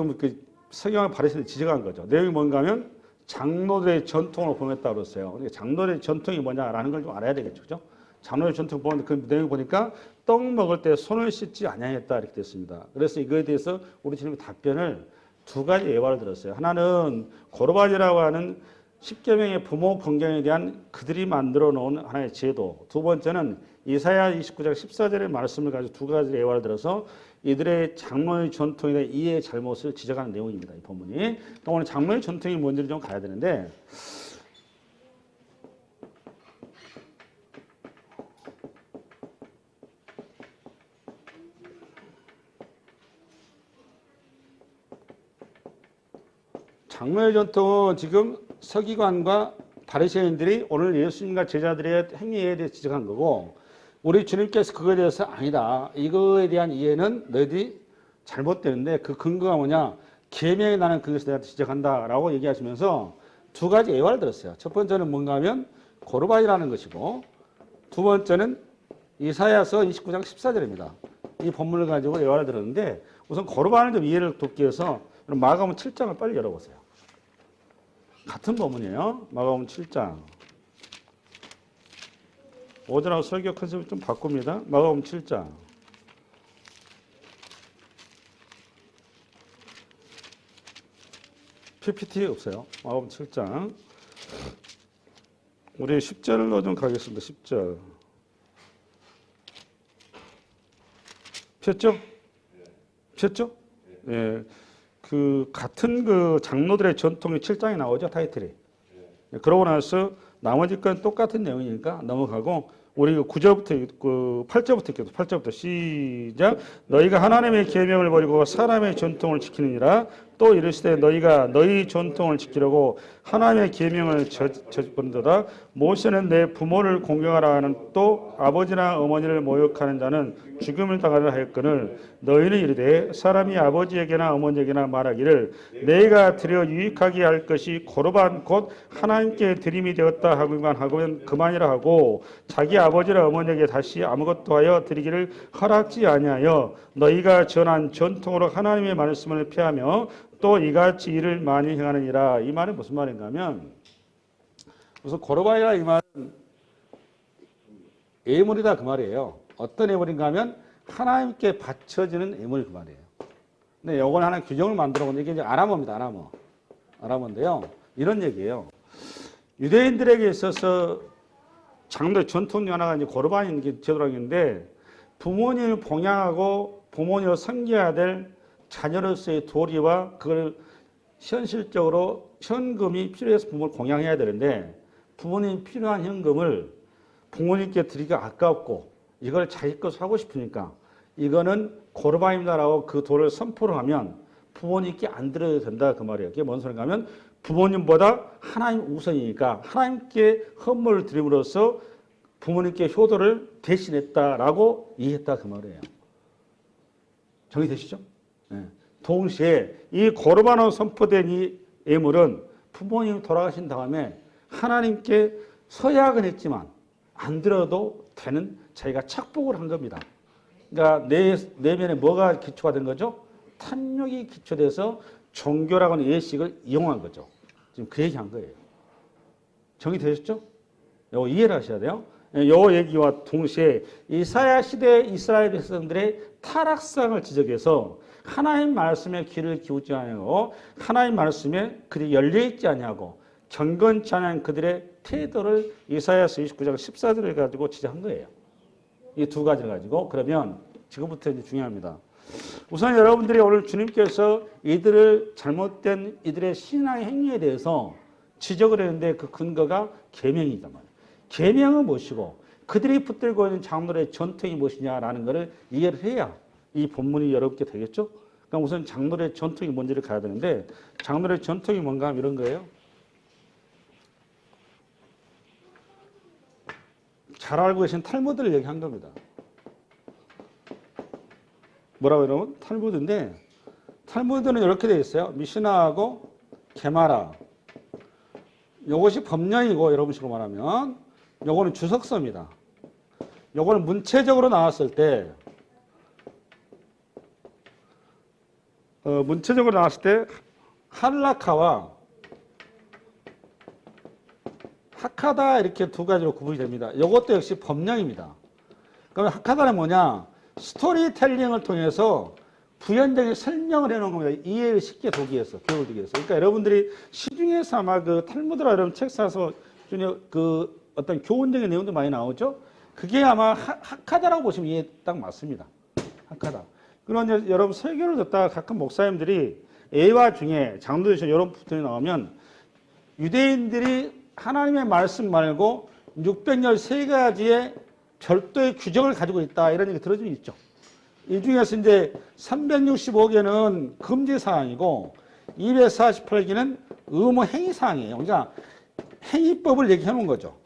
지금 그 성경을 바리새인들이 지적한 거죠. 내용이 뭔가 하면 장로들의 전통으로 범했다고 그랬어요. 그러니까 장로들의 전통이 뭐냐라는 걸 좀 알아야 되겠죠. 그죠? 장로의 전통 보는데 그 내용을 보니까 떡 먹을 때 손을 씻지 아니하였다 이렇게 됐습니다. 그래서 이거에 대해서 우리 주님이 답변을 두 가지 예화를 들었어요. 하나는 고르반이라고 하는 10계명의 부모 건경에 대한 그들이 만들어 놓은 하나의 제도. 두 번째는 이사야 29장 14절의 말씀을 가지고 두 가지 예화를 들어서 이들의 장로의 전통에 대한 이해의 잘못을 지적하는 내용입니다. 이 본문이. 그러니까 오늘 장로의 전통이 뭔지를 좀 가야 되는데 장로의 전통은 지금 서기관과 바리새인들이 오늘 예수님과 제자들의 행위에 대해 지적한 거고 우리 주님께서 그거에 대해서 아니다. 이거에 대한 이해는 너희들이 잘못되는데 그 근거가 뭐냐? 계명에 나는 그것에 대해 지적한다라고 얘기하시면서 두 가지 예화를 들었어요. 첫 번째는 뭔가 하면 고르반이라는 것이고 두 번째는 이사야서 29장 14절입니다. 이 본문을 가지고 예화를 들었는데 우선 고르반을 좀 이해를 돕기 위해서 마가복음 7장을 빨리 열어보세요. 같은 본문이에요. 마가복음 7장. 오전하고 설교 컨셉을 좀 바꿉니다. 마가복음 7장. PPT 없어요. 마가복음 7장. 우리 10절로 좀 가겠습니다. 10절. 폈죠? 폈죠? 예. 그 같은 그 장로들의 전통이 7장에 나오죠. 타이틀이. 그러고 나서 나머지 건 똑같은 내용이니까 넘어가고 우리 9절부터 있고 8절부터 있겠죠. 8절부터 시작. 너희가 하나님의 계명을 버리고 사람의 전통을 지키느니라. 또 이르시되 너희가 너희 전통을 지키려고 하나님의 계명을 저버린도다. 모세는 내 부모를 공경하라 하는 또 아버지나 어머니를 모욕하는 자는 죽음을 당하려 하였거늘 너희는 이르되 사람이 아버지에게나 어머니에게나 말하기를 내가 드려 유익하게 할 것이 고르반 곧 하나님께 드림이 되었다 하고만 그만이라 하고 자기 아버지나 어머니에게 다시 아무것도 하여 드리기를 허락지 아니하여 너희가 전한 전통으로 하나님의 말씀을 폐하며 또 이같이 일을 많이 행하느니라. 이 말은 무슨 말인가 하면 우선 고르반이라 이 말은 예물이다 그 말이에요. 어떤 예물인가 하면 하나님께 바쳐지는 예물 그 말이에요. 근데 요건 하나 규정을 만들어 본 이게 이제 아람어입니다. 아람어인데요. 이런 얘기예요. 유대인들에게 있어서 장로의 전통 중 하나가 이제 고르반인 게 제도라는데 부모님을 봉양하고 부모님을 섬겨야 될 자녀로서의 도리와 그걸 현실적으로 현금이 필요해서 부모를 공양해야 되는데 부모님 필요한 현금을 부모님께 드리기가 아깝고 이걸 자기 것으로 하고 싶으니까 이거는 고르반입니다라고 그 도를 선포를 하면 부모님께 안 드려도 된다 그 말이에요. 그게 뭔 소리인가 하면 부모님보다 하나님 우선이니까 하나님께 헌물을 드림으로써 부모님께 효도를 대신했다라고 이해했다 그 말이에요. 정리되시죠? 네. 동시에 이 고르반으로 선포된 이 예물은 부모님이 돌아가신 다음에 하나님께 서약은 했지만 안 들어도 되는 자기가 착복을 한 겁니다. 그러니까 내 내면에 뭐가 기초가 된 거죠? 탐욕이 기초돼서 종교라고 하는 예식을 이용한 거죠. 지금 그 얘기한 거예요. 정리되셨죠? 이거 이해를 하셔야 돼요. 이 얘기와 동시에 이사야 시대 이스라엘 백성들의 타락상을 지적해서 하나님 말씀에 귀를 기울지 아니하고 하나님 말씀에 그들이 열려있지 아니하고 경건치 않은 그들의 태도를 이사야서 29장 14절을 가지고 지적한 거예요. 이 두 가지를 가지고 그러면 지금부터 이제 중요합니다. 우선 여러분들이 오늘 주님께서 이들을 잘못된 이들의 신앙의 행위에 대해서 지적을 했는데 그 근거가 계명이단 말이에요. 계명은 무엇이고 그들이 붙들고 있는 장로의 전통이 무엇이냐라는 것을 이해를 해야 이 본문이 여러분께 되겠죠? 그러니까 우선 장로의 전통이 뭔지를 가야 되는데 장로의 전통이 뭔가 하면 이런 거예요. 잘 알고 계신 탈무드를 얘기한 겁니다. 뭐라고 여러분? 탈무드인데 탈무드는 이렇게 되어 있어요. 미시나하고 게마라. 이것이 법령이고 여러분식으로 말하면 요거는 주석서입니다. 요거는 문체적으로 나왔을 때 문체적으로 나왔을 때 할라카와 하카다 이렇게 두 가지로 구분이 됩니다. 이것도 역시 법령입니다. 그럼 하카다는 뭐냐? 스토리텔링을 통해서 부연적인 설명을 해놓은 겁니다. 이해를 쉽게 도기 위해서, 교육을 주기 위해서. 그러니까 여러분들이 시중에서 아마 그 탈무드라 이런 책 사서 그 어떤 교훈적인 내용도 많이 나오죠? 그게 아마 하카다라고 보시면 이해 딱 맞습니다. 하카다. 그런 여러분 설교를 듣다가 가끔 목사님들이 A와 중에 장로에서 이런 부분이 나오면 유대인들이 하나님의 말씀 말고 613가지의 별도의 규정을 가지고 있다. 이런 얘기 들어준 적 있죠. 이 중에서 이제 365개는 금지사항이고 248개는 의무 행위사항이에요. 그러니까 행위법을 얘기해 놓은 거죠.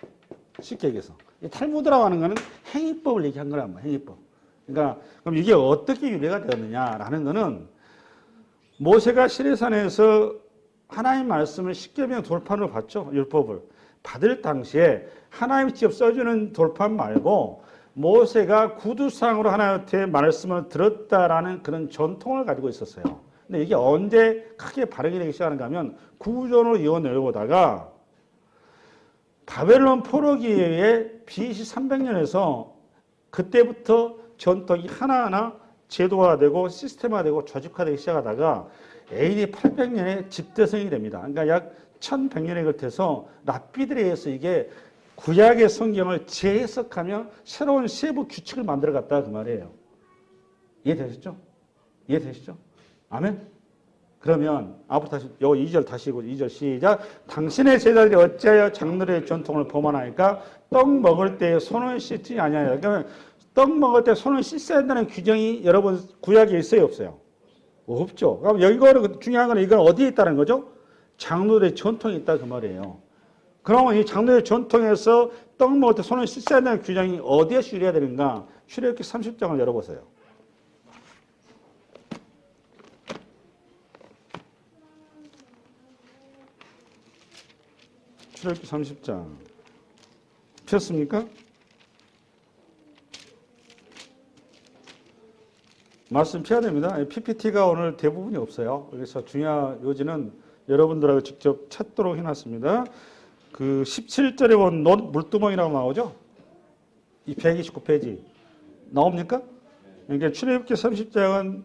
쉽게 얘기해서. 탈무드라고 하는 거는 행위법을 얘기한 거란 말이에요. 행위법. 그러니까 그럼 이게 어떻게 유래가 되었느냐라는 거는 모세가 시내산에서 하나님 말씀을 십계명 돌판으로 받죠. 율법을. 받을 당시에 하나님이 직접 써주는 돌판 말고 모세가 구두상으로 하나님한테 말씀을 들었다라는 그런 전통을 가지고 있었어요. 근데 이게 언제 크게 발행이 되기 시작하는가 하면 구전으로 이어내려오다가 바벨론 포로기에 의해 BC 300년에서 그때부터 전통이 하나하나 제도화되고 시스템화되고 조직화되기 시작하다가 AD 800년에 집대성이 됩니다. 그러니까 약 1100년에 걸쳐서 랍비들에 의해서 이게 구약의 성경을 재해석하며 새로운 세부 규칙을 만들어갔다 그 말이에요. 이해되셨죠? 이해되시죠? 아멘? 그러면 앞으로 다시 요 2절 다시 읽고 2절 시작. 당신의 제자들이 어찌하여 장로의 전통을 범하나이까? 떡 먹을 때 손을 씻지 아니하여. 그러면 떡 먹을 때 손을 씻어야 한다는 규정이 여러분 구약에 있어요, 없어요? 없죠. 그럼 이거는 중요한 건 이건 어디에 있다는 거죠? 장로의 전통이 있다 그 말이에요. 그러면 이 장로의 전통에서 떡 먹을 때 손을 씻어야 한다는 규정이 어디에 유래가 되는가? 출애굽기 30장을 열어보세요. 출애굽기 30장 폈습니까? 말씀 펴야 됩니다. PPT가 오늘 대부분이 없어요. 그래서 중요한 요지는 여러분들하고 직접 찾도록 해놨습니다. 그 17절에 본 물두멍이라고 나오죠? 이 129페이지 나옵니까? 그러니까 출애굽기 30장은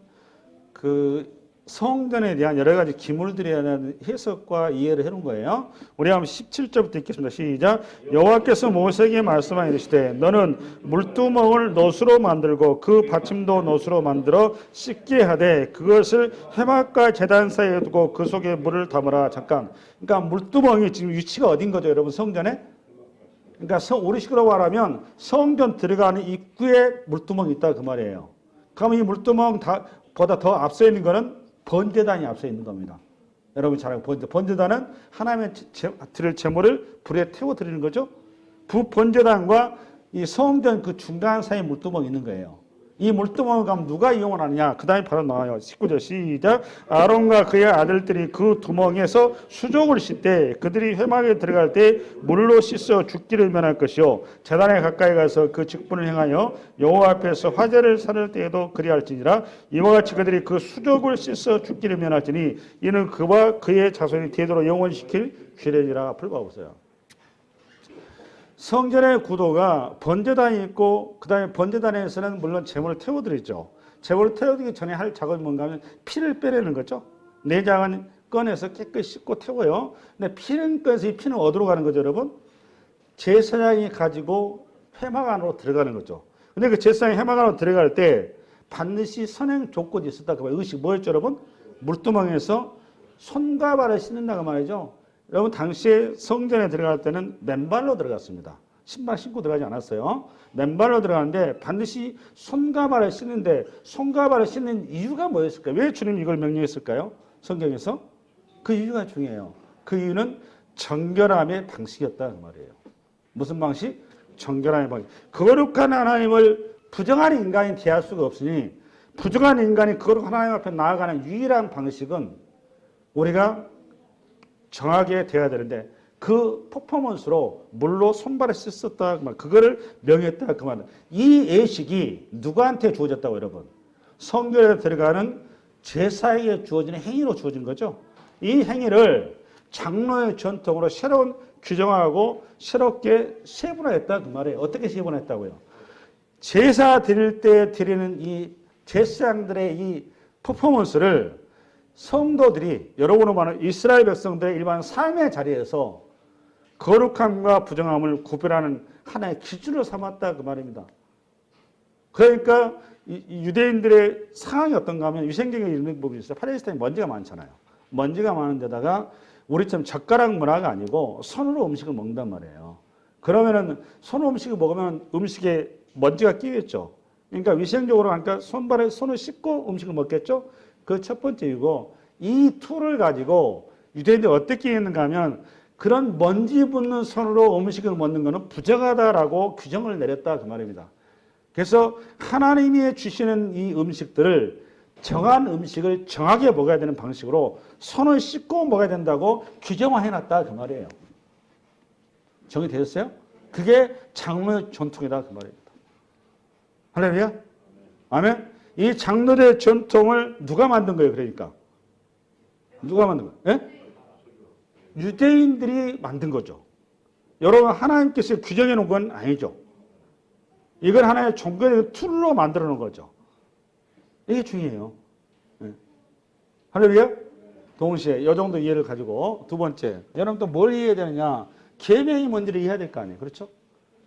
그 성전에 대한 여러 가지 기물들에 대한 해석과 이해를 해놓은 거예요. 우리 한번 17절부터 읽겠습니다. 시작. 여호와께서 모세에게 말씀하여 이르시되 너는 물두멍을 놋으로 만들고 그 받침도 놋으로 만들어 씻게 하되 그것을 회막과 제단 사이에 두고 그 속에 물을 담으라. 잠깐. 그러니까 물두멍이 지금 위치가 어딘 거죠, 여러분? 성전에? 그러니까 우리식으로 말하면 성전 들어가는 입구에 물두멍이 있다 그 말이에요. 그러면 이 물두멍 보다 더 앞서 있는 거는 번제단이 앞서 있는 겁니다. 여러분 잘 알고 번제단은 하나님의 드릴 제물을 불에 태워 드리는 거죠. 번제단과 이 성전 그 중간 사이에 물두멍이 있는 거예요. 이 물두멍을 가면 누가 이용을 하느냐? 그 다음에 바로 나와요. 19절 시작. 아론과 그의 아들들이 그 두멍에서 수족을 씻되 그들이 회막에 들어갈 때 물로 씻어 죽기를 면할 것이요 제단에 가까이 가서 그 직분을 행하여 여호와 앞에서 화제를 살을 때에도 그리할지니라. 이와 같이 그들이 그 수족을 씻어 죽기를 면할지니 이는 그와 그의 자손이 되도록 영원시킬 규례니라. 앞을 봐보세요. 성전의 구도가 번제단이 있고 그 다음에 번제단에서는 물론 제물을 태워드리죠. 제물을 태워드리기 전에 할 작업이 뭔가 하면 피를 빼내는 거죠. 내장은 꺼내서 깨끗이 씻고 태워요. 근데 피는 꺼내서 이 피는 어디로 가는 거죠, 여러분? 제사장이 가지고 회막 안으로 들어가는 거죠. 근데 그 제사장이 회막 안으로 들어갈 때 반드시 선행 조건이 있었다. 그 의식 뭐였죠, 여러분? 물두멍에서 손과 발을 씻는다고 말이죠. 여러분 당시에 성전에 들어갈 때는 맨발로 들어갔습니다. 신발 신고 들어가지 않았어요. 맨발로 들어가는데 반드시 손과 발을 씻는데 손과 발을 씻는 이유가 뭐였을까요? 왜 주님이 이걸 명령했을까요? 성경에서? 그 이유가 중요해요. 그 이유는 정결함의 방식이었다 그 말이에요. 무슨 방식? 정결함의 방식. 거룩한 하나님을 부정한 인간이 대할 수가 없으니 부정한 인간이 거룩한 하나님 앞에 나아가는 유일한 방식은 우리가 정하게 돼야 되는데 그 퍼포먼스로 물로 손발을 씻었다 그거를 명했다 그 말은 이 예식이 누구한테 주어졌다고 여러분? 성전에 들어가는 제사에게 주어지는 행위로 주어진 거죠. 이 행위를 장로의 전통으로 새로운 규정하고 새롭게 세분화했다 그 말이에요. 어떻게 세분화했다고요? 제사 드릴 때 드리는 이 제사장들의 이 퍼포먼스를 성도들이 여러분은 말하는 이스라엘 백성들의 일반 삶의 자리에서 거룩함과 부정함을 구별하는 하나의 기준으로 삼았다 그 말입니다. 그러니까 이 유대인들의 상황이 어떤가 하면 위생적인 이런 부분이 있어요. 팔레스타인에 먼지가 많잖아요. 먼지가 많은 데다가 우리처럼 젓가락 문화가 아니고 손으로 음식을 먹는단 말이에요. 그러면은 손으로 음식을 먹으면 음식에 먼지가 끼겠죠. 그러니까 위생적으로 그러니까 손발에 손을 씻고 음식을 먹겠죠. 그 첫 번째 이유고 이 툴을 가지고 유대인들이 어떻게 했는가 하면 그런 먼지 붙는 손으로 음식을 먹는 것은 부정하다라고 규정을 내렸다 그 말입니다. 그래서 하나님이 주시는 이 음식들을 정한 음식을 정하게 먹어야 되는 방식으로 손을 씻고 먹어야 된다고 규정화해놨다 그 말이에요. 정리되셨어요? 그게 장로의 전통이다 그 말입니다. 할렐루야? 아멘? 이 장로의 전통을 누가 만든 거예요? 그러니까 누가 만든 거예요? 예? 유대인들이 만든 거죠. 여러분 하나님께서 규정해 놓은 건 아니죠. 이걸 하나의 종교의 툴로 만들어 놓은 거죠. 이게 중요해요. 네. 할렐루야? 동시에 이 정도 이해를 가지고 두 번째, 여러분 또 뭘 이해해야 되느냐? 계명이 뭔지를 이해해야 될 거 아니에요. 그렇죠?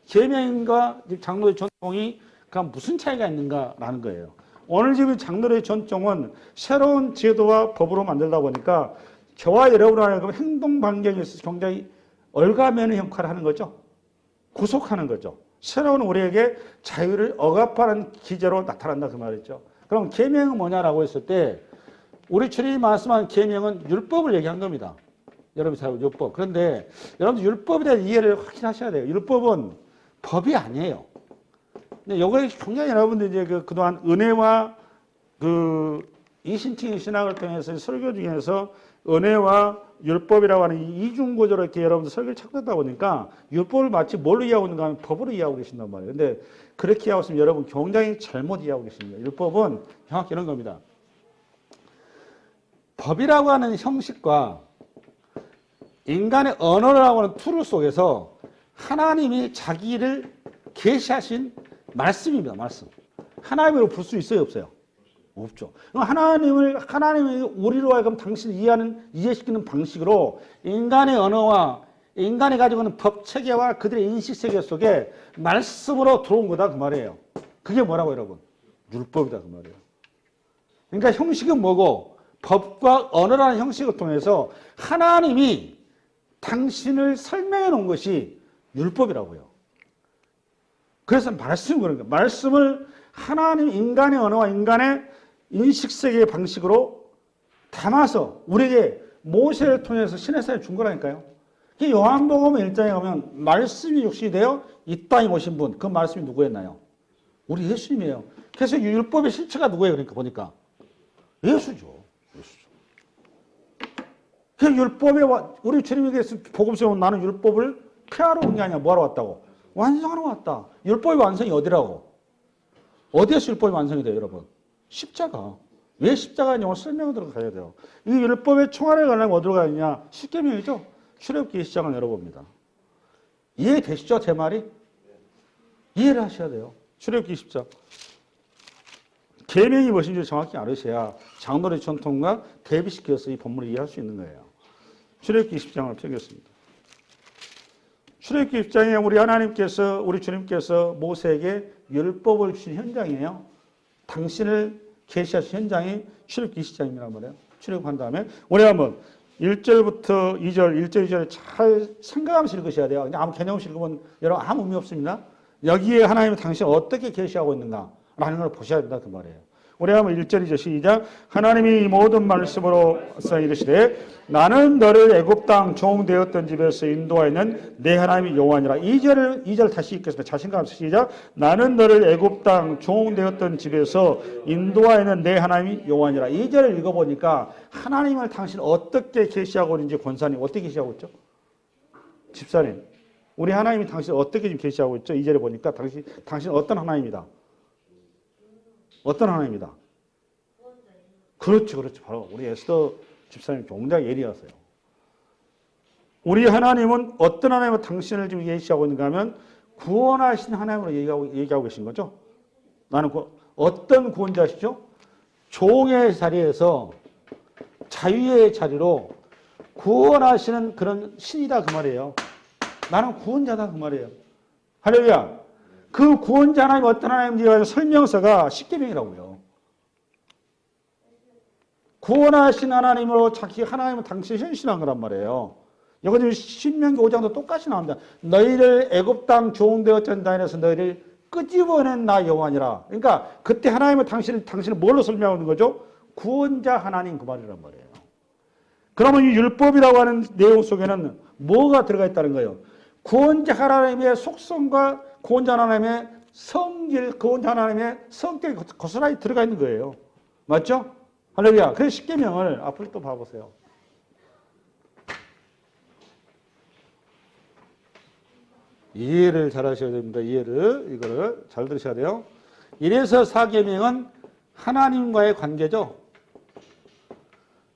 계명과 장로의 전통이 무슨 차이가 있는가라는 거예요. 오늘 지금 장로의 전통은 새로운 제도와 법으로 만들다 보니까 저와 여러분을 하여금 행동 반경에 있어서 굉장히 얼가매는 역할을 하는 거죠. 구속하는 거죠. 새로운 우리에게 자유를 억압하는 기제로 나타난다 그 말이죠. 그럼 계명은 뭐냐라고 했을 때 우리 주님이 말씀한 계명은 율법을 얘기한 겁니다. 여러분이 잘 알고 율법. 그런데 여러분들 율법에 대한 이해를 확실하셔야 돼요. 율법은 법이 아니에요. 근데 요거 굉장히 여러분들 이제 그동안 은혜와 이신칭의 신학을 통해서 설교 중에서 은혜와 율법이라고 하는 이 이중구조로 이렇게 여러분들 설교를 찾고 있다 보니까 율법을 마치 뭘로 이해하고 있는가 하면 법으로 이해하고 계신단 말이에요. 근데 그렇게 이해하고 있으면 여러분 굉장히 잘못 이해하고 계십니다. 율법은 정확히 이런 겁니다. 법이라고 하는 형식과 인간의 언어라고 하는 툴 속에서 하나님이 자기를 계시하신 말씀입니다. 말씀. 하나님으로 볼 수 있어요? 없어요? 없죠. 하나님이 우리로 하여금 당신을 이해시키는 방식으로 인간의 언어와 인간이 가지고 있는 법 체계와 그들의 인식 세계 속에 말씀으로 들어온 거다 그 말이에요. 그게 뭐라고 여러분? 율법이다 그 말이에요. 그러니까 형식은 뭐고 법과 언어라는 형식을 통해서 하나님이 당신을 설명해 놓은 것이 율법이라고요. 그래서 말씀이 그런 거예요. 말씀을 하나님 인간의 언어와 인간의 인식세계의 방식으로 담아서 우리에게 모세를 통해서 시내산에 준 거라니까요. 요한복음 1장에 가면 말씀이 육신이 되어 이 땅에 오신 분, 그 말씀이 누구였나요? 우리 예수님이에요. 그래서 율법의 실체가 누구예요? 그러니까 보니까 예수죠. 그 율법에 우리 주님에게서 복음서에 나는 율법을 폐하러 온 게 아니야. 뭐하러 왔다고? 완성하러 왔다. 율법의 완성이 어디라고? 어디에서 율법이 완성이 돼요, 여러분? 십자가. 왜 십자가냐고 설명을 들어가야 돼요. 이 율법의 총알을 가려면 어디로 가느냐? 십계명이죠. 출애굽기 시장을 열어봅니다. 이해되시죠, 제 말이? 이해를 하셔야 돼요. 출애굽기 10장. 계명이 무엇인지 정확히 알으셔야 장로의 전통과 대비시켜서 이 본문을 이해할 수 있는 거예요. 출애굽기 10장을 펴겠습니다. 출애굽기 10장에 우리 주님께서 모세에게 율법을 주신 현장이에요. 당신을 계시하신 현장이 출애굽기 20장이란 말이에요. 출애굽한 다음에 우리 한번 1절부터 2절, 1절, 2절 잘 생각하면서 읽으셔야 돼요. 그냥 아무 개념 없이 읽으면 여러분 아무 의미 없습니다. 여기에 하나님은 당신을 어떻게 계시하고 있는가라는 걸 보셔야 된다 그 말이에요. 우리 한번 1절, 2절 시작. 하나님이 이 모든 말씀으로 이르시되 나는 너를 애굽 땅 종되었던 집에서 인도하여 있는 내 하나님이 여호와니라. 2절 다시 읽겠습니다. 자신감없이 시작. 나는 너를 애굽 땅 종되었던 집에서 인도하여 있는 내 하나님이 여호와니라. 2절을 읽어보니까 하나님을 당신 어떻게 계시하고 있는지 권사님 어떻게 계시하고 있죠? 집사님. 우리 하나님이 당신 어떻게 지금 계시하고 있죠? 2절에 보니까 당신 어떤 하나님이다? 어떤 하나님이다? 그렇죠, 그렇죠. 바로 우리 에스더 집사님 굉장히 예리하세요. 우리 하나님은 어떤 하나님은 당신을 지금 예시하고 있는가 하면 구원하신 하나님으로 얘기하고 계신 거죠. 나는 어떤 구원자시죠? 종의 자리에서 자유의 자리로 구원하시는 그런 신이다 그 말이에요. 나는 구원자다 그 말이에요. 할렐루야. 그 구원자 하나님 어떤 하나님인지 설명서가 십계명이라고요. 구원하신 하나님으로 자기 하나님은 당신이 현신한 거란 말이에요. 이거 지금 신명기 5장도 똑같이 나옵니다. 너희를 애굽 땅 좋은 데 어쩐 다인에서 너희를 끄집어낸 나 여호와니라. 그러니까 그때 하나님은 당신을 뭘로 설명하는 거죠? 구원자 하나님 그 말이란 말이에요. 그러면 이 율법이라고 하는 내용 속에는 뭐가 들어가 있다는 거예요? 구원자 하나님의 속성과 구원자 하나님의 성질, 구원자 하나님의 성격이 고스란히 들어가 있는 거예요. 맞죠? 할렐루야. 그래서 십계명을 앞으로 또 봐보세요. 이해를 잘 하셔야 됩니다. 이거를 잘 들으셔야 돼요. 이래서 사계명은 하나님과의 관계죠.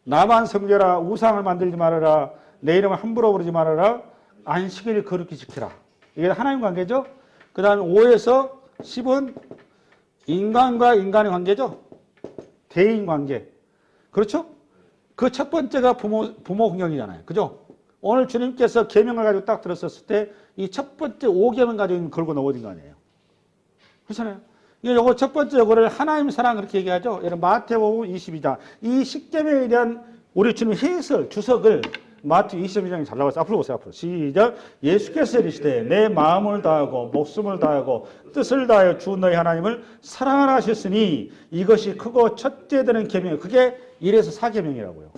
나만 섬겨라, 우상을 만들지 말아라, 내 이름을 함부로 부르지 말아라, 안식일을 거룩히 지키라. 이게 하나님 관계죠. 그 다음에 5에서 10은 인간과 인간의 관계죠. 대인 관계. 그렇죠? 그 첫 번째가 부모 공경이잖아요. 그죠? 오늘 주님께서 계명을 가지고 딱 들었었을 때 이 첫 번째 5계명 가지고 걸고 넘어진 거 아니에요. 그렇잖아요. 이거 첫 번째 요거를 하나님 사랑 그렇게 얘기하죠. 예를 마태복음 22장. 이 십계명에 대한 우리 주님 해설, 주석을 마태 22장에 잘 나와서 앞으로 보세요. 앞으로. 시작. 예수께서 이르시되 내 마음을 다하고 목숨을 다하고 뜻을 다하여 주 너희 하나님을 사랑하라 하셨으니 이것이 크고 첫째 되는 계명. 그게 1에서 4계명이라고요.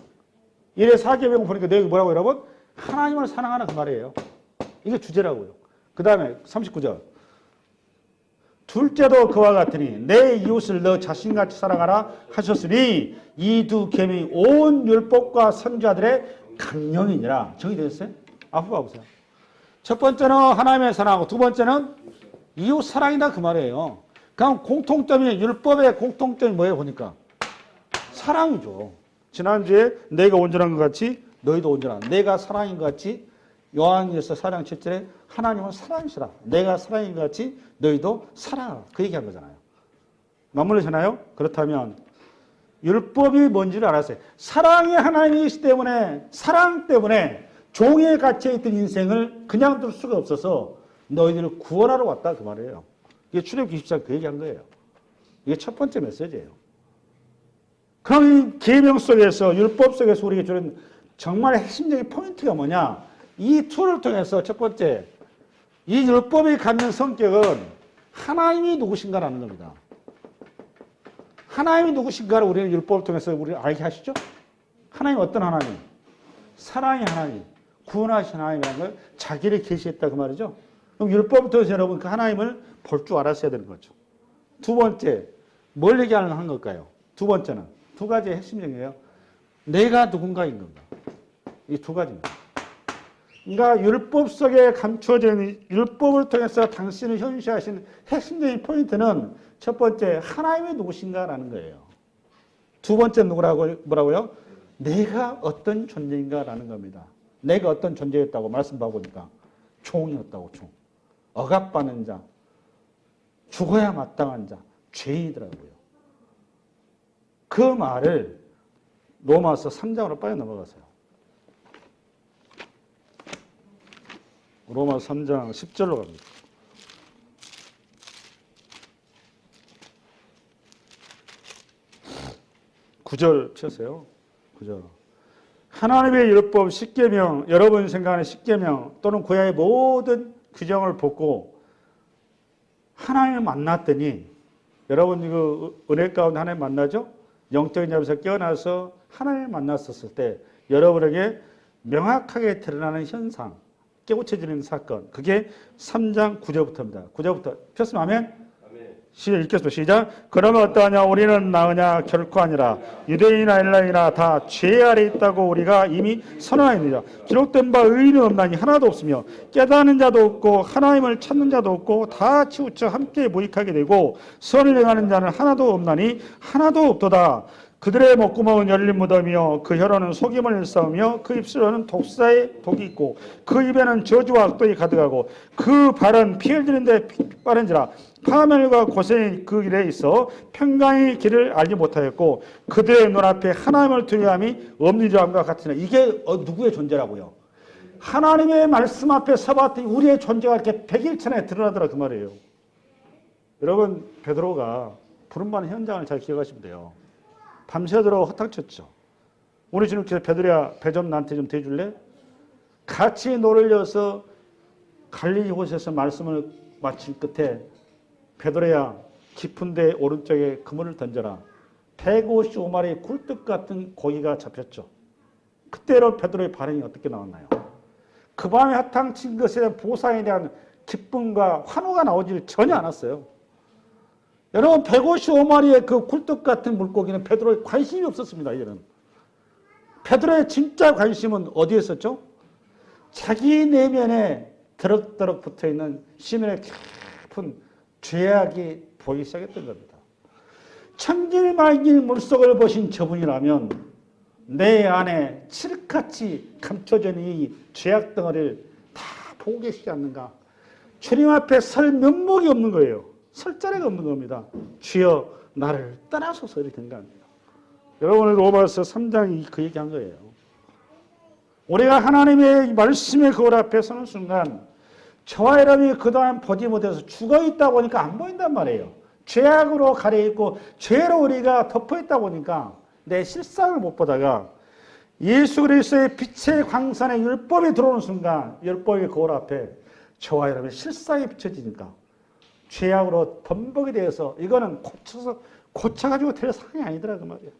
1에서 4계명 보니까 내용이 뭐라고 여러분? 하나님을 사랑하라 그 말이에요. 이게 주제라고요. 그 다음에 39절. 둘째도 그와 같으니 내 이웃을 너 자신같이 사랑하라 하셨으니 이 두 계명이 온 율법과 선지자들의 강령이니라. 정의되셨어요? 앞으로 가보세요. 첫 번째는 하나님의 사랑하고 두 번째는 이웃 사랑이다 그 말이에요. 그럼 공통점이 율법의 공통점이 뭐예요 보니까? 사랑이죠. 지난주에 내가 온전한 것 같이 너희도 온전한. 내가 사랑인 것 같이 요한일서 4장 7절에 하나님은 사랑이시라. 내가 사랑인 것 같이 너희도 사랑하라. 그 얘기한 거잖아요. 맞물리시나요? 그렇다면 율법이 뭔지를 알았어요. 사랑이 하나님이시기 때문에 사랑 때문에 종에 갇혀있던 인생을 그냥 둘 수가 없어서 너희들을 구원하러 왔다 그 말이에요. 이게 출애굽기 24장 그 얘기한 거예요. 이게 첫 번째 메시지예요. 그럼 이 계명 속에서 율법 속에서 우리에게 주는 정말 핵심적인 포인트가 뭐냐? 이 툴을 통해서 첫 번째 이 율법이 갖는 성격은 하나님이 누구신가라는 겁니다. 하나님이 누구신가를 우리는 율법을 통해서 우리 알게 하시죠? 하나님 어떤 하나님? 사랑의 하나님, 구원하신 하나님이라는 걸 자기를 계시했다 그 말이죠. 그럼 율법을 통해서 여러분 그 하나님을 볼 줄 알았어야 되는 거죠. 두 번째, 뭘 얘기하는 걸까요? 두 번째는 두 가지의 핵심적이에요. 내가 누군가인 건가? 이 두 가지입니다. 그러니까 율법 속에 감추어진 율법을 통해서 당신을 현시하신 핵심적인 포인트는 첫 번째 하나님이 누구신가라는 거예요. 두 번째 뭐라고요? 내가 어떤 존재인가라는 겁니다. 내가 어떤 존재였다고 말씀 봐보니까 종이었다고 종. 억압받는 자, 죽어야 마땅한 자, 죄인이더라고요. 그 말을 로마서 3장으로 빨리 넘어가세요. 로마서 3장 10절로 갑니다. 9절 펴세요. 9절. 하나님의 율법 10계명, 여러분이 생각하는 10계명 또는 구약의 모든 규정을 벗고 하나님을 만났더니 여러분 이거 은혜 가운데 하나님 만나죠? 영적인 잠에서 깨어나서 하나님을 만났었을 때 여러분에게 명확하게 드러나는 현상, 깨우쳐지는 사건, 그게 3장 9절부터입니다. 9절부터 폈으면 아멘? 읽겠습니다. 시작. 그러면 어떠하냐? 우리는 나으냐? 결코 아니라 유대인이나 헬라인이나 다 죄 아래 있다고 우리가 이미 선언하였느니라. 기록된 바 의인은 없나니 하나도 없으며 깨닫는 자도 없고 하나님을 찾는 자도 없고 다 치우쳐 함께 모익하게 되고 선을 행하는 자는 하나도 없나니 하나도 없도다. 그들의 목구멍은 열린 무덤이요 그 혀로는 속임을 일삼으며 그 입술로는 독사의 독이 있고 그 입에는 저주와 악독이 가득하고 그 발은 피 흘리는데 빠른지라 파멸과 고생이 그 길에 있어 평강의 길을 알지 못하였고 그들의 눈앞에 하나님을 두려움이 없는 자함과 같으나 이게 누구의 존재라고요? 하나님의 말씀 앞에 서봤더니 우리의 존재가 이렇게 백일천에 드러나더라 그 말이에요. 여러분 베드로가 부름받는 현장을 잘 기억하시면 돼요. 밤새도록 허탕쳤죠. 우리 주님께서 베드로야 배 좀 나한테 좀 대줄래? 같이 노를 려서 갈릴리 호수에서 말씀을 마친 끝에 베드로야 깊은 데 오른쪽에 그물을 던져라. 155마리 굴뚝 같은 고기가 잡혔죠. 그때로 베드로의 반응이 어떻게 나왔나요? 그 밤에 허탕친 것에 대한 보상에 대한 기쁨과 환호가 나오질 전혀 않았어요. 여러분 155마리의 그 굴뚝 같은 물고기는 베드로의 관심이 없었습니다. 이제는 베드로의 진짜 관심은 어디에 있었죠? 자기 내면에 드럭드럭 붙어있는 시면의 깊은 죄악이 보이기 시작했던 겁니다. 천길만길 물속을 보신 저분이라면 내 안에 칠흑같이 감춰져 있는 이 죄악 덩어리를 다 보고 계시지 않는가? 주님 앞에 설 면목이 없는 거예요. 설 자리가 없는 겁니다. 주여 나를 떠나소서 이렇게 된 겁니다. 여러분의 로마서 3장이 그 얘기한 거예요. 우리가 하나님의 말씀의 거울 앞에 서는 순간 저와 여러분이 그동안 보지 못해서 죽어있다 보니까 안 보인단 말이에요. 죄악으로 가려있고 죄로 우리가 덮어있다 보니까 내 실상을 못 보다가 예수 그리스도의 빛의 광선에 율법이 들어오는 순간 율법의 거울 앞에 저와 여러분의 실상이 비춰지니까 죄악으로 범벅이 되어서 이거는 고쳐가지고 될 상황이 아니더라 그 말이에요.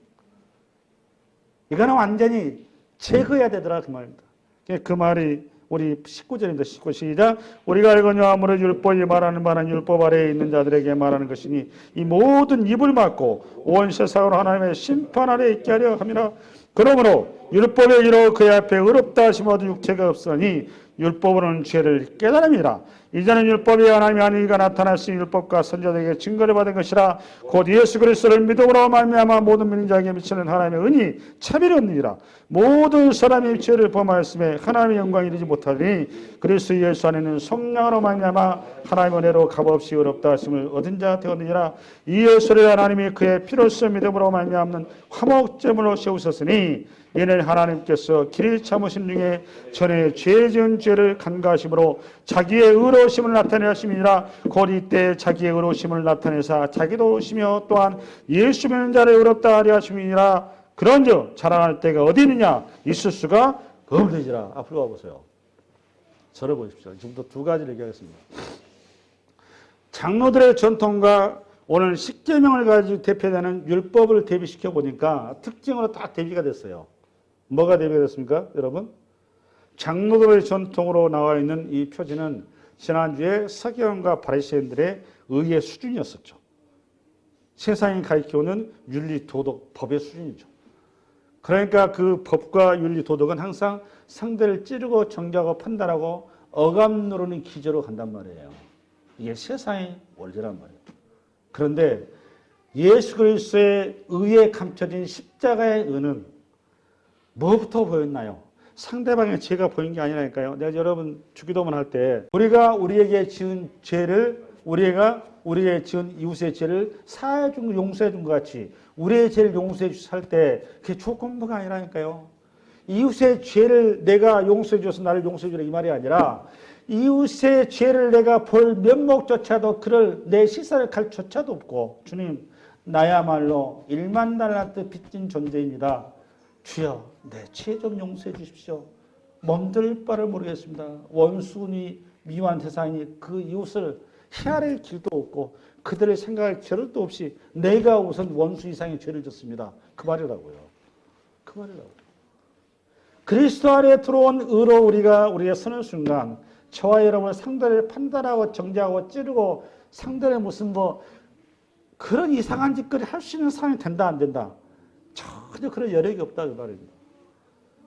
이거는 완전히 제거해야 되더라 그 말입니다. 그 말이 우리 19절입니다. 19 시작. 우리가 알거니와 아무런 율법이 말하는 바는 율법 아래에 있는 자들에게 말하는 것이니 이 모든 입을 막고 온 세상으로 하나님의 심판 아래에 있게 하려 함이라. 그러므로 율법의 기로 그의 앞에 의롭다 하심 얻은 육체가 없으니 율법으로는 죄를 깨달음이라. 이제는 율법이 하나님이 아닌 이가 나타났으니 율법과 선지자들에게 증거를 받은 것이라. 곧 예수 그리스도를 믿음으로 말미암아 모든 믿는 자에게 미치는 하나님의 은이 차별이 없느니라. 모든 사람이 죄를 범하였음에 하나님의 영광이 이르지 못하니 그리스도 예수 안에는 성령으로 말미암아 하나님의 은혜로 값없이 의롭다 하심을 얻은 자 되었느니라. 이 예수를 하나님이 그의 피로써 믿음으로 말미암는 화목제물로 세우셨으니 이는 하나님께서 길이 참으신 중에 전에 죄 지은 죄를 간과하심으로 자기의 의로우심을 나타내심이니라. 곧 이때 자기의 의로우심을 나타내사 자기도 의로우시며 또한 예수 믿는 자를 의롭다 하려 하심이니라. 그런즉 자랑할 때가 어디 있느냐? 있을 수가 없으리라. 앞으로 가보세요. 저를 보십시오. 지금부터 두 가지를 얘기하겠습니다. 장로들의 전통과 오늘 십계명을 가지고 대표되는 율법을 대비시켜 보니까 특징으로 다 대비가 됐어요. 뭐가 대비가 됐습니까, 여러분? 장로들의 전통으로 나와 있는 이 표지는 지난주에 서기관과 바리새인들의 의의 수준이었었죠. 세상이 가르쳐오는 윤리, 도덕, 법의 수준이죠. 그러니까 그 법과 윤리, 도덕은 항상 상대를 찌르고 정죄하고 판단하고 억압 누르는 기저로 간단 말이에요. 이게 세상의 원리란 말이에요. 그런데 예수 그리스도의 의에 감춰진 십자가의 의는 뭐부터 보였나요? 상대방의 죄가 보인 게 아니라니까요. 내가 여러분 주기도문 할 때 우리가 우리에게 지은 죄를 우리의 지은 이웃의 죄를 사해 준 용서해 준 것 같이 우리의 죄를 용서해 주서 살 때 그게 조건부가 아니라니까요. 이웃의 죄를 내가 용서해 줘서 나를 용서해 주라 이 말이 아니라 이웃의 죄를 내가 볼 면목조차도 그를 내 시선을 갈 조차도 없고 주님 나야말로 1만 달란트 빚진 존재입니다. 주여 내 죄 좀 용서해 주십시오. 몸둘 바를 모르겠습니다. 원수니 미워한 세상이 그 이웃을 헤아릴 길도 없고 그들을 생각할 겨를도 없이 내가 우선 원수 이상의 죄를 졌습니다. 그 말이라고요. 그 말이라고요. 그리스도 아래 들어온 의로 우리가 서는 순간 저와 여러분 상대를 판단하고 정죄하고 찌르고 상대를 무슨 그런 이상한 짓거리 할 수 있는 상황이 된다 안 된다. 전혀 그런 여력이 없다 그 말입니다.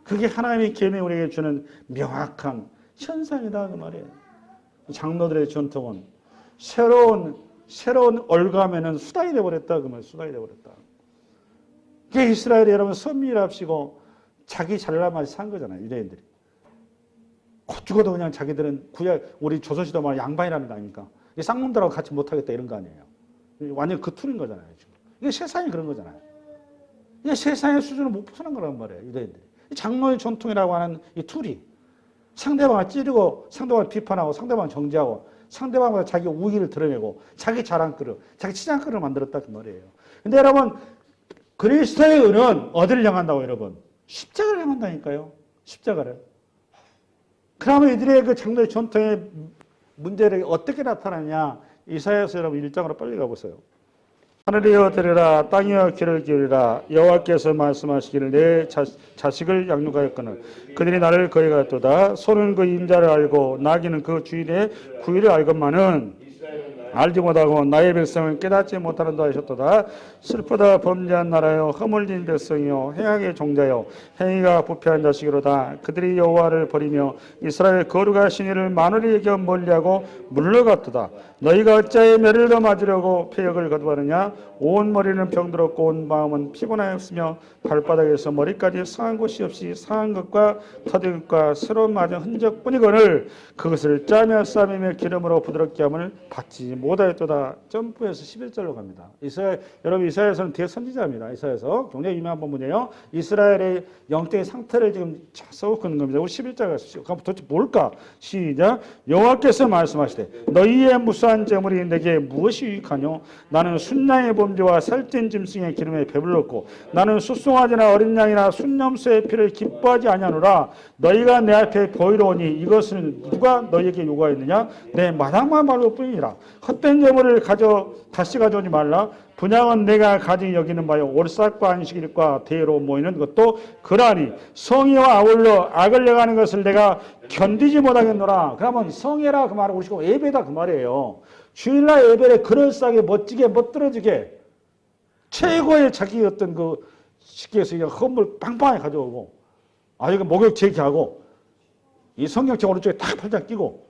그게 하나님의 계명이 우리에게 주는 명확한 현상이다 그 말이에요. 장로들의 전통은 새로운 얼감에는 수단이 되어버렸다 그 말. 수단이 되어버렸다. 그게 이스라엘이 여러분 선민이랍시고 자기 잘나만 산 거잖아요. 유대인들이. 곧 죽어도 그냥 자기들은 우리 조선시대 말 양반이라는 거 아닙니까? 쌍놈들하고 같이 못하겠다 이런 거 아니에요. 완전 그 툴인 거잖아요. 지금. 이게 세상이 그런 거잖아요. 이게 세상의 수준을 못 벗어난 거란 말이에요. 유대인들이. 장로의 전통이라고 하는 이 툴이 상대방을 찌르고 상대방을 비판하고 상대방을 정죄하고 상대방보다 자기 우위를 드러내고 자기 자랑거리, 자기 치장거리를 만들었다 그 말이에요. 근데 여러분 그리스도의 의는 어디를 향한다고 여러분? 십자가를 향한다니까요. 십자가를. 그러면 이들의 그 장로의 전통의 문제를 어떻게 나타나냐? 이사야서 여러분 1장으로 빨리 가보세요. 하늘이여 들으라 땅이여 귀를 기울이라 여호와께서 말씀하시기를 내 자식을 양육하였거늘 그들이 나를 거역하였도다. 소는 그 임자를 알고 나귀는 그 주인의 구유를 알건만은 알지 못하고 나의 백성은 깨닫지 못하는다 하셨도다. 슬프다 범죄한 나라여 허물진 백성이요 행악의 종자여 행위가 부패한 자식이로다. 그들이 여호와를 버리며 이스라엘 거룩하신 이를 만월이 여겨 멀리하고 물러갔도다. 너희가 어찌하여 매를 더 맞으려고 폐역을 거두하느냐. 온 머리는 병들었고 온 마음은 피곤하였으며 발바닥에서 머리까지 상한 곳이 없이 상한 것과 터진 것과 새로운 맞은 흔적뿐이거늘 그것을 짜며 싸매며 기름으로 부드럽게 함을 받지 못하였도다. 점프해서 11절로 갑니다. 여러분 이스라엘에서는 대선지자입니다. 이스라엘에서 굉장히 유명한 본문이에요. 이스라엘의 영적인 상태를 지금 써놓고 있는 겁니다. 우리 11절 가시죠. 그럼 도대체 뭘까? 시작. 여호와께서 말씀하시되 너희의 무수한 재물이 내게 무엇이 유익하뇨? 나는 순양의 범죄와 살찐 짐승의 기름에 배불렀고 나는 숫송아지나 어린 양이나 순염소의 피를 기뻐하지 아니하노라. 너희가 내 앞에 보이러 오니 이것은 누가 너희에게 요구하였느냐? 내 마당만 말로 뿐이니라. 헛된 재물을 다시 가져오지 말라. 분양은 내가 가진 여기는 바요 올삭과 안식일과 대회로 모이는 것도 그러하니 성의와 아울러 악을 내가는 것을 내가 견디지 못하겠노라. 그러면 성회라 그 말은 우리가 예배다 그 말이에요. 주일날 예배를 그럴싸하게 멋지게 멋들어지게 최고의 자기 어떤 그 쉽게 해서 헌물 빵빵하게 가져오고 이거 목욕 제기하고 이 성경책 오른쪽에 딱 팔짱 끼고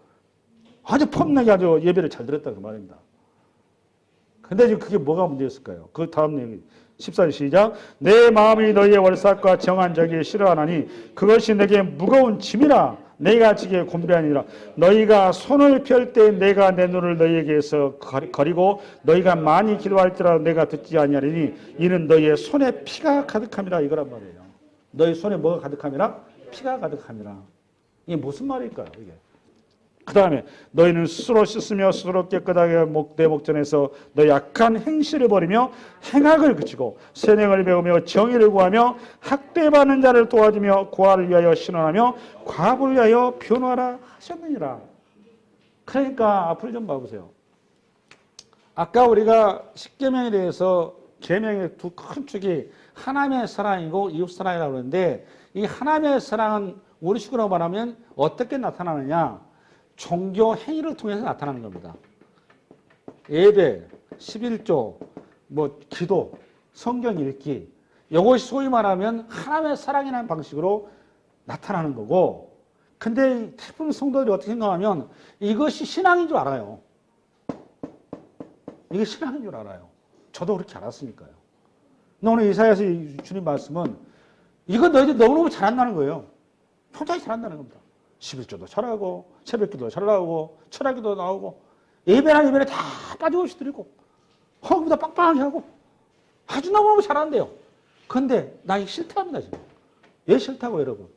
아주 폼나게 아주 예배를 잘 드렸다 그 말입니다. 근데 지금 그게 뭐가 문제였을까요? 그 다음 내용이 14절 시작. 내 마음이 너희의 월삭과 정한 자기에 싫어하나니 그것이 내게 무거운 짐이라 내가 지게 곤배하니라. 너희가 손을 펼 때 내가 내 눈을 너희에게서 거리고 너희가 많이 기도할지라도 내가 듣지 아니하리니 이는 너희의 손에 피가 가득함이라 이거란 말이에요. 너희 손에 뭐가 가득함이라? 피가 가득함이라. 이게 무슨 말일까요? 이게. 그 다음에 너희는 스스로 씻으며 스스로 깨끗하게 내 목전에서 너 약한 행실을 버리며 행악을 그치고 선행을 배우며 정의를 구하며 학대받는 자를 도와주며 고아를 위하여 신원하며 과부를 위하여 변호하라 하셨느니라. 그러니까 앞을 좀 봐보세요. 아까 우리가 십계명에 대해서 계명의 두 큰 축이 하나님의 사랑이고 이웃 사랑이라고 하는데 이 하나님의 사랑은 우리식으로 말하면 어떻게 나타나느냐? 종교 행위를 통해서 나타나는 겁니다. 예배, 11조, 기도, 성경 읽기 이것이 소위 말하면 하나님의 사랑이라는 방식으로 나타나는 거고 근데 대부분 성도들이 어떻게 생각하면 이것이 신앙인 줄 알아요. 이게 신앙인 줄 알아요. 저도 그렇게 알았으니까요. 근데 오늘 이사야서 주님 말씀은 이거 너희들 너무너무 잘한다는 거예요. 굉장히 잘한다는 겁니다. 11조도 잘하고 새벽기도 잘나오고 철학기도 나오고 예배나 예배를 다 빠짐없이 드리고 허구보다 빵빵하게 하고 아주 너무너무 잘한대요. 그런데 나 이거 싫다합니다 지금. 왜 싫다고 여러분?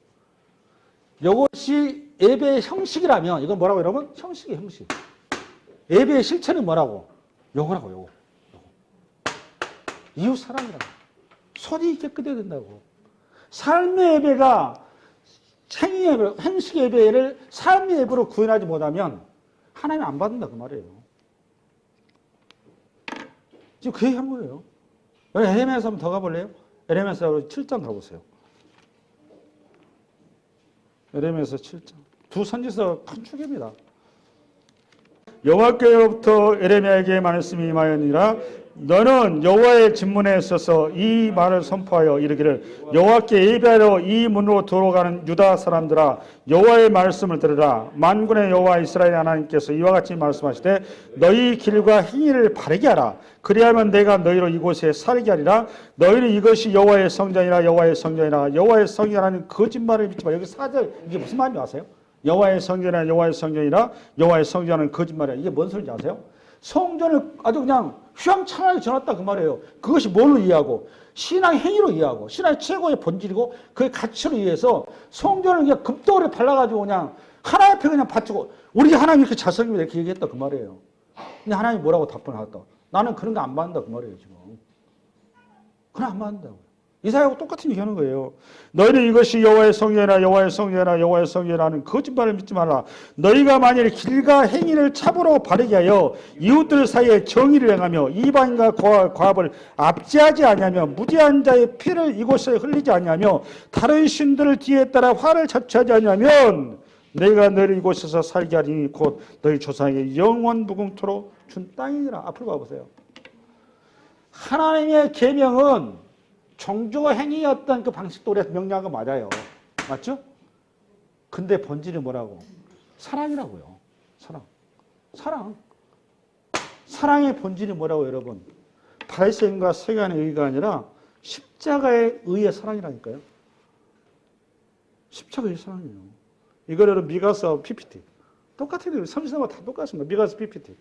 이것이 예배의 형식이라면 이건 뭐라고 여러분? 형식이에요 형식. 예배의 실체는 뭐라고? 요거라고 요거. 이웃 사랑이라고. 손이 깨끗해야 된다고. 삶의 예배가 행식 예배를 삶의 예배로 구현하지 못하면 하나님 안 받는다 그 말이에요. 지금 그 얘기한 거예요. 에레미야서 한번 더 가볼래요? 에레미야서 7장 가보세요. 에레미야서 7장. 두 선지서 큰 축입니다. 여호와께로부터 에레미야에게 말씀이 임하였느니라. 너는 여호와의 진문에 서서 이 말을 선포하여 이르기를 여호와께 예배하러 이 문으로 들어가는 유다 사람들아 여호와의 말씀을 들으라. 만군의 여호와 이스라엘 하나님께서 이와 같이 말씀하시되 너희 길과 행위를 바르게 하라. 그리하면 내가 너희로 이곳에 살게 하리라. 너희는 이것이 여호와의 성전이라 여호와의 성전이라 여호와의 성전이라는 거짓말을 믿지 마. 여기 4절 이게 무슨 말인지 아세요? 여호와의 성전이라 여호와의 성전이라 여호와의 성전은 거짓말이야. 이게 뭔 소리인지 아세요? 성전을 아주 그냥 휘황찬란하게 지어놨다 그 말이에요. 그것이 뭘로 이해하고 신앙의 행위로 이해하고 신앙의 최고의 본질이고 그의 가치로 이해해서 성전을 그냥 금덩어리에 발라가지고 그냥 하나님 앞에 그냥 바치고 우리 하나님 이렇게 잘생기면 이렇게 얘기했다 그 말이에요. 근데 하나님이 뭐라고 답변을 하겠다. 나는 그런 거 안 받는다 그 말이에요 지금. 그건 안 받는다고요. 이사야하고 똑같은 얘기하는 거예요. 너희는 이것이 여호와의 성전이라 여호와의 성전이라 여호와의 성전이라는 거짓말을 믿지 말라. 너희가 만일 길과 행위를 참으로 바르게 하여 이웃들 사이에 정의를 행하며 이방인과 과합을 압제하지 아니하며 무지한 자의 피를 이곳에 흘리지 아니하며 다른 신들을 뒤에 따라 화를 자초하지 아니하면 내가 너희를 이곳에서 살게 하리니 곧 너희 조상에게 영원 무궁토록 준 땅이니라. 앞으로 봐보세요. 하나님의 계명은 종교 행위였던 그 방식도 우리가 명령한 거 맞아요. 맞죠? 근데 본질이 뭐라고? 사랑이라고요. 사랑. 사랑의 본질이 뭐라고 여러분? 바리새인과 서기관의 의가 아니라 십자가의 의의 사랑이라니까요. 십자가의 사랑이에요. 이거를 미가서 PPT. 똑같아요. 선지서가 다 똑같습니다. 미가서 PPT.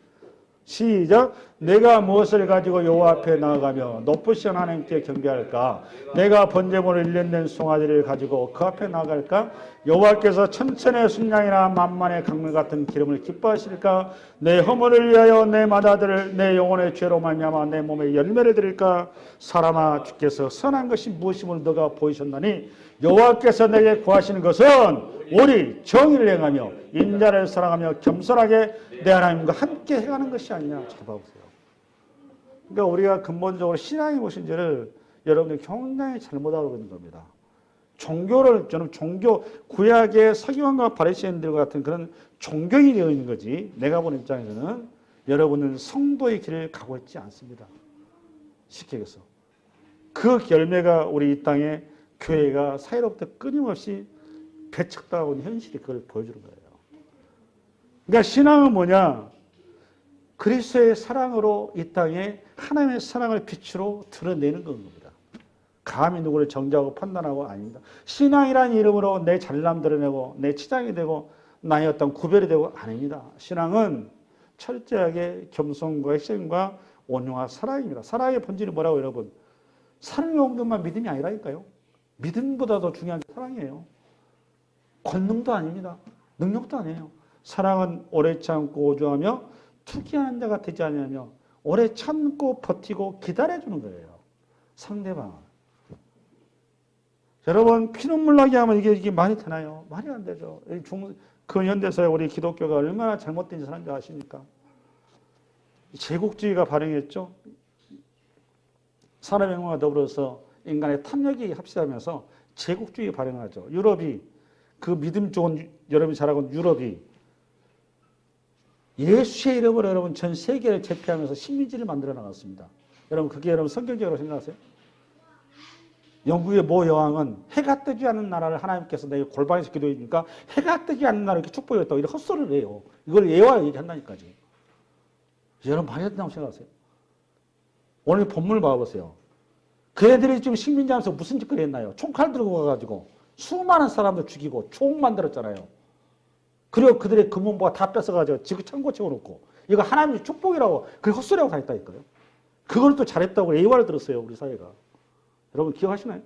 시작. 내가 무엇을 가지고 여호와 앞에 나아가며 높으신 하나님께 경배할까? 내가 번제물을 1년 된 송아지를 가지고 그 앞에 나아갈까? 여호와께서 천천의 순양이나 만만의 강물 같은 기름을 기뻐하실까? 내 허물을 위하여 내 맏아들을 내 영혼의 죄로 말미암아 내 몸에 열매를 드릴까? 사람아 주께서 선한 것이 무엇임을 너가 보이셨나니 여호와께서 내게 구하시는 것은 오직 정의를 행하며 인자를 사랑하며 겸손하게 내 하나님과 함께 행하는 것이 아니냐. 잘 봐보세요. 그러니까 우리가 근본적으로 신앙이 무엇인지를 여러분들이 굉장히 잘못하고 있는 겁니다. 종교를 저는 종교 구약의 서기관과 바리새인들 같은 그런 종교인이 되어 있는 거지. 내가 보는 입장에서는 여러분은 성도의 길을 가고 있지 않습니다. 쉽게 얘기해서 그 열매가 우리 이 땅에 교회가 사이로부터 끊임없이 배척당하고 있는 현실이 그걸 보여주는 거예요. 그러니까 신앙은 뭐냐? 그리스도의 사랑으로 이 땅에 하나님의 사랑을 빛으로 드러내는 겁니다. 감히 누구를 정죄하고 판단하고 아닙니다. 신앙이라는 이름으로 내 잘남 드러내고 내 치장이 되고 나의 어떤 구별이 되고 아닙니다. 신앙은 철저하게 겸손과 희생과 온유와 사랑입니다. 사랑의 본질이 뭐라고 여러분? 사랑이 없는 것만 믿음이 아니라니까요. 믿음보다 더 중요한 게 사랑이에요. 권능도 아닙니다. 능력도 아니에요. 사랑은 오래 참고 오조하며 투기하는 자가 되지 않으며 오래 참고 버티고 기다려주는 거예요. 상대방을. 여러분 피눈물 나게 하면 이게 말이 되나요? 말이 안 되죠. 근현대사에 우리 기독교가 얼마나 잘못된 짓을 하는지 아십니까? 제국주의가 발행했죠. 산업혁명과 더불어서 인간의 탐욕이 합치하면서 제국주의 발행하죠. 유럽이 그 믿음 좋은 여러분이 잘 알고 있는 유럽이 예수의 이름으로 여러분 전 세계를 제패하면서 식민지를 만들어 나갔습니다. 여러분 그게 여러분 성경적으로 생각하세요? 영국의 모 여왕은 해가 뜨지 않는 나라를 하나님께서 내가 골방에서 기도해주니까 해가 뜨지 않는 나라를 이렇게 축복했다고 이렇게 헛소리를 해요. 이걸 예와 얘기한다니까 지금. 여러분 말이 된다고 생각하세요? 오늘 본문을 봐보세요. 그 애들이 지금 식민지 하면서 무슨 짓거리 했나요? 총칼 들고 가가지고 수많은 사람들 죽이고 총 만들었잖아요. 그리고 그들의 금은보가 다 뺏어가지고 지구 창고 채워놓고 이거 하나님의 축복이라고 그 헛소리하고 다녔다니까요. 그걸 또 잘했다고 예화를 들었어요. 우리 사회가. 여러분 기억하시나요?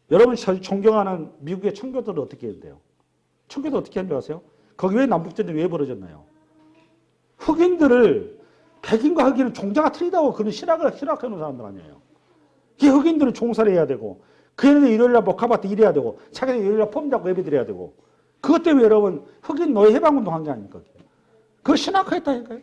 여러분 존경하는 미국의 청교도를 어떻게 했는데요? 청교도 어떻게 하는지 아세요? 거기 왜 남북전쟁이 왜 벌어졌나요? 흑인들을 백인과 흑인은 종자가 틀리다고 그런 신학을 희락하는 사람들 아니에요. 이 흑인들은 종살이 해야 되고 그 애들이 일요일날 목화밭에 일해야 되고 자기들 일요일날 폼 잡고 예배 드려야 되고 그것 때문에 여러분 흑인 노예 해방운동 한 게 아닙니까? 그거 신학화했다니까요.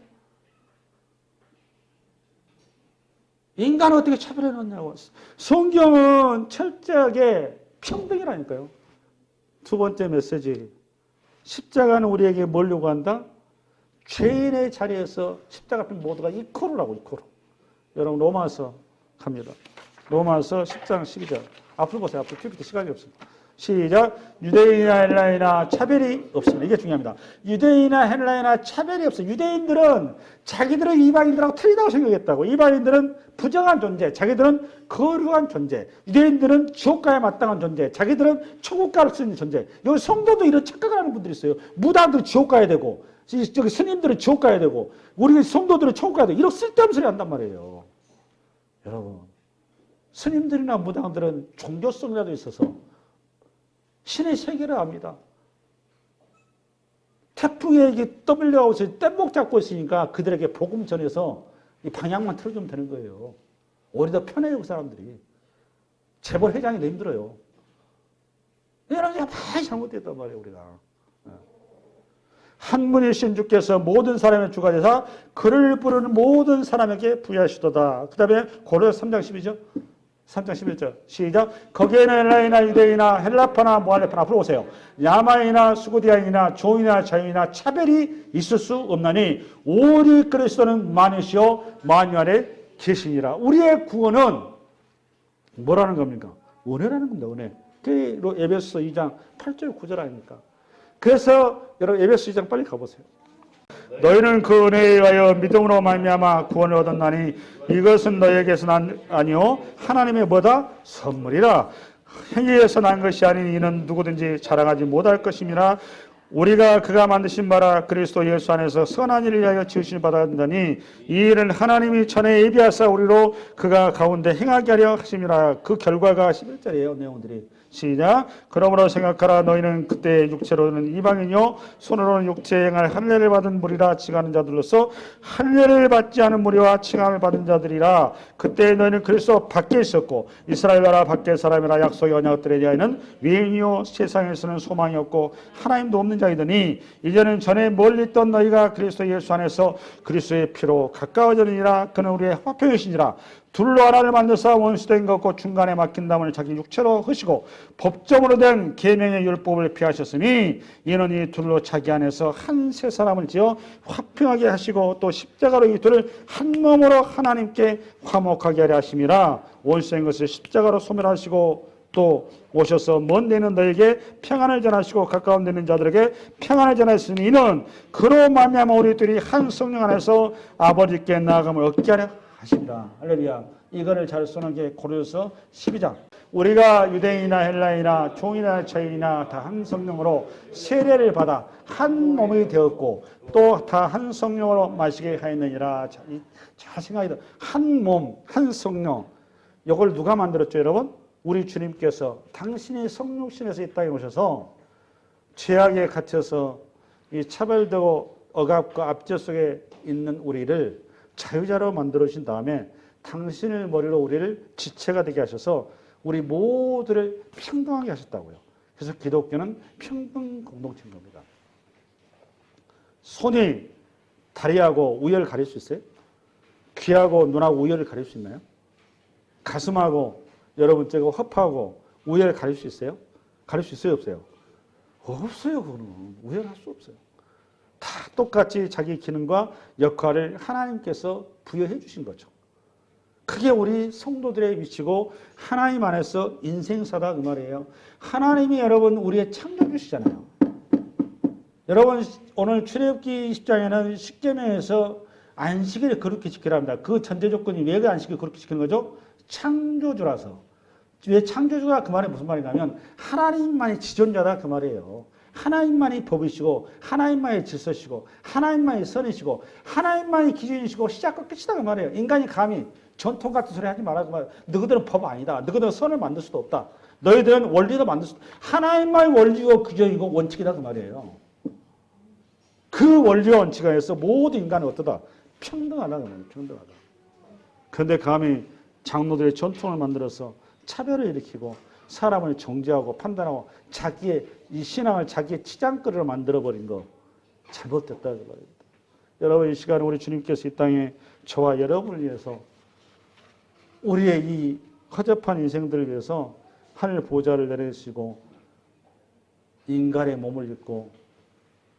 인간을 어떻게 차별해 놓냐고. 성경은 철저하게 평등이라니까요. 두 번째 메시지. 십자가는 우리에게 뭘 요구한다? 죄인의 자리에서 십자가 앞에 모두가 이코르라고 이코르. 여러분 로마서 갑니다. 로마서 10장 12절. 앞으로 보세요. 앞으로 큐피트 시간이 없습니다. 시작. 유대인이나 헬라인이나 차별이 없습니다. 이게 중요합니다. 유대인이나 헬라인이나 차별이 없어요. 유대인들은 자기들은 이방인들하고 틀리다고 생각했다고. 이방인들은 부정한 존재, 자기들은 거룩한 존재. 유대인들은 지옥가에 마땅한 존재, 자기들은 천국 갈 수 있는 존재. 여기 성도도 이런 착각을 하는 분들이 있어요. 무당들은 지옥 가야 되고, 저기 스님들은 지옥 가야 되고, 우리 성도들은 천국 가야 되고, 이런 쓸데없는 소리 한단 말이에요. 여러분, 스님들이나 무당들은 종교성이라도 있어서 신의 세계를 압니다. 태풍에 이게 떠밀려서 뗏목 잡고 있으니까 그들에게 복음 전해서 이 방향만 틀어주면 되는 거예요. 오히려 더 편해요, 그 사람들이. 재벌 회장이 더 힘들어요. 이런 게 많이 잘못됐단 말이에요, 우리가. 한 분이신 주께서 모든 사람의 주가 되사 그를 부르는 모든 사람에게 부여하시도다. 그 다음에 고린도서 3장 12절. 3장 11절 시작. 거기에는 헬라이나 유대인이나 헬라파나 모할레파나 앞으로 오세요. 야마이나 수고디아인이나 종이나 자유이나 차별이 있을 수 없나니 오직 그리스도는 만유시요 만유 아래 계시니라. 우리의 구원은 뭐라는 겁니까? 은혜라는 겁니다. 은혜. 그게 에베소서 2장 8절 9절 아닙니까? 그래서 여러분 에베소 2장 빨리 가보세요. 너희는 그 은혜에 의하여 믿음으로 말미암아 구원을 얻었나니 이것은 너희에게서 난 아니요 하나님의 뭐다? 선물이라. 행위에서 난 것이 아닌 이는 누구든지 자랑하지 못할 것임이라. 우리가 그가 만드신 바라 그리스도 예수 안에서 선한 일을 위하여 지으신 바다니 이 일은 하나님이 전에 예비하사 우리로 그가 가운데 행하게 하려 하심이라. 그 결과가 11절이에요. 내용들이. 시작. 그러므로 생각하라. 너희는 그때 육체로는 이방인이요 손으로는 육체에 행할 할례를 받은 무리라. 칭하는 자들로서 할례를 받지 않은 무리와 칭함을 받은 자들이라. 그때 너희는 그리스도 밖에 있었고 이스라엘 나라 밖의 사람이라. 약속의 언약들에 대하여는 위인이요 세상에서는 소망이 없고 하나님도 없는 자이더니 이제는 전에 멀리 있던 너희가 그리스도 예수 안에서 그리스도의 피로 가까워졌느니라. 그는 우리의 화평이시니라. 둘로 하나를 만드사 원수된 것고 중간에 막힌 담을 자기 육체로 흐시고 법정으로 된 계명의 율법을 피하셨으니 이는 이 둘로 자기 안에서 한 세 사람을 지어 화평하게 하시고 또 십자가로 이 둘을 한 몸으로 하나님께 화목하게 하려 하심이라. 원수된 것을 십자가로 소멸하시고 또 오셔서 먼 데는 너에게 평안을 전하시고 가까운 데는 자들에게 평안을 전하시니 이는 그로 말미암아 우리 둘이 한 성령 안에서 아버지께 나아감을 얻게 하려 하십니다. 할렐루야. 이거를 잘 쓰는 게 고린도서 12장. 우리가 유대인이나 헬라이나 종이나 자유이나 다 한 성령으로 세례를 받아 한 몸이 되었고 또 다 한 성령으로 마시게 하였느니라. 잘 생각해도 한 몸, 한 성령. 이걸 누가 만들었죠, 여러분? 우리 주님께서 당신이 성육신에서 이 땅에 오셔서 죄악에 갇혀서 이 차별되고 억압과 압제 속에 있는 우리를 자유자로 만들어 주신 다음에 당신의 머리로 우리를 지체가 되게 하셔서 우리 모두를 평등하게 하셨다고요. 그래서 기독교는 평등 공동체인 겁니다. 손이 다리하고 우열을 가릴 수 있어요? 귀하고 눈하고 우열을 가릴 수 있나요? 가슴하고 여러분 저거 허파하고 우열을 가릴 수 있어요? 가릴 수 있어요? 없어요? 없어요. 그거는 우열할 수 없어요. 다 똑같이 자기 기능과 역할을 하나님께서 부여해 주신 거죠. 그게 우리 성도들의 위치고 하나님 안에서 인생사다 그 말이에요. 하나님이 여러분 우리의 창조주시잖아요. 여러분 오늘 출애굽기 20장에는 십계명에서 안식일을 그렇게 지키라 합니다. 그 전제 조건이 왜 그 안식일을 그렇게 지키는 거죠? 창조주라서. 왜 창조주가 그 말이 무슨 말이냐면 하나님만이 지존자다 그 말이에요. 하나님만이 법이시고 하나님만이 질서시고 하나님만이 선이시고 하나님만이 기준이시고 시작과 끝이다 그 말이에요. 인간이 감히 전통 같은 소리 하지 말라고 말해요. 너희들은 법 아니다. 너희들은 선을 만들 수도 없다. 너희들은 원리도 만들 수도 없다. 하나님만이 원리고 규정이고 원칙이다 그 말이에요. 그 원리와 원칙 안에서 모든 인간은 어떠다? 평등하다 그 말이에요. 평등하다. 그런데 감히 장로들의 전통을 만들어서 차별을 일으키고 사람을 정죄하고 판단하고 자기의 이 신앙을 자기의 치장거리로 만들어버린 거 잘못됐다 그 말입니다. 여러분 이 시간에 우리 주님께서 이 땅에 저와 여러분을 위해서 우리의 이 허접한 인생들을 위해서 하늘 보좌를 내리시고 인간의 몸을 입고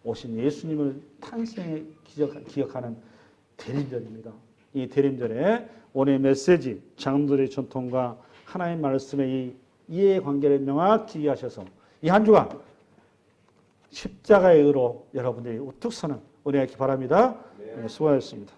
오신 예수님을 탄생에 기억하는 대림절입니다. 이 대림절에 오늘 메시지 장로들의 전통과 하나님 말씀의 이 이해관계를 명확히 이해하셔서 이 한 주간 십자가의 의로 여러분들이 우뚝 서는 은혜 있기 바랍니다. 네, 수고하셨습니다.